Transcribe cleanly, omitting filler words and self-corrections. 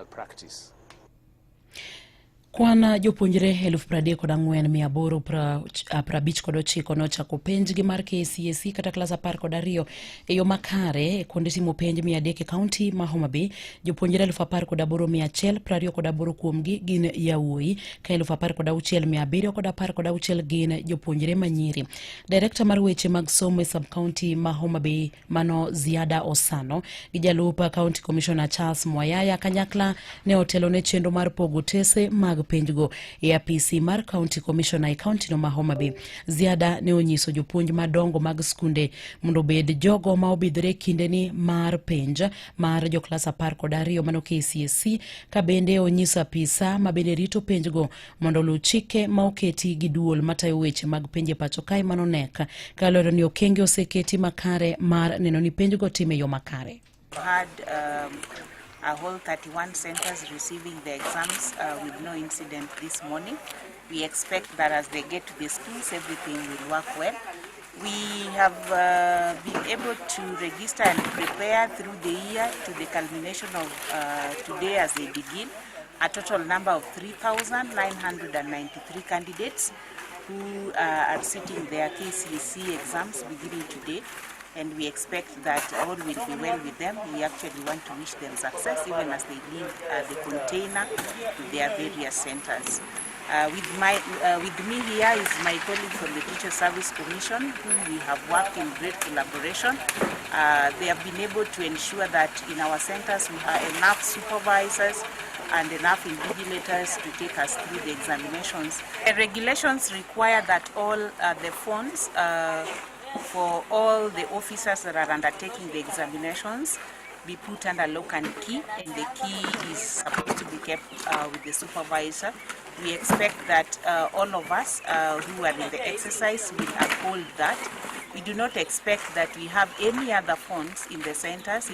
malpractice. Kwan jopuonjre 34,859 nochako penjgi mar KCSE kata klas 12 e yo makare e kuonde timo penj 300 e kaunti ma Homa Bay. Jopuonjre 18,128 kuomgi gin yawuoyi ka 16,716 gin jopuonjre manyiri. Direkta mar weche mag somo e sub-kaunti ma Homa Bay Mano Ziada Osano gi jalup County Commissioner Charles Mwayaya kanyakla ne otelo ne chenro mar pogo tese mag penjgo e apisi mar County Commissioner e kaunti no ma Homa Bay. Ziada ne onyiso jopuonj madongo mag skunde mondo bed jogo ma obidhre kindeni mar penj mar joklas 12 mano KCSE, ka bende onyiso apisa ma bende rito penjgo mondo lu chike ma oketi gi duol matayo weche mag penje pacho kae mano nek ka lero ni okenge oseketi makare mar neno ni penjgo time yo makare. A whole 31 centers receiving the exams with no incident this morning. We expect that as they get to the schools, everything will work well. We have been able to register and prepare through the year to the culmination of today as they begin a total number of 3,993 candidates who are sitting their KCSE exams beginning today. And we expect that all will be well with them. We actually want to wish them success even as they leave the container to their various centers. With me here is my colleague from the Teacher Service Commission, whom we have worked in great collaboration. They have been able to ensure that in our centers we have enough supervisors and enough invigilators to take us through the examinations. The regulations require that all the phones for all the officers that are undertaking the examinations be put under lock and key, and the key is supposed to be kept with the supervisor. We expect that all of us who are in the exercise will uphold that. We do not expect that we have any other phones in the centers.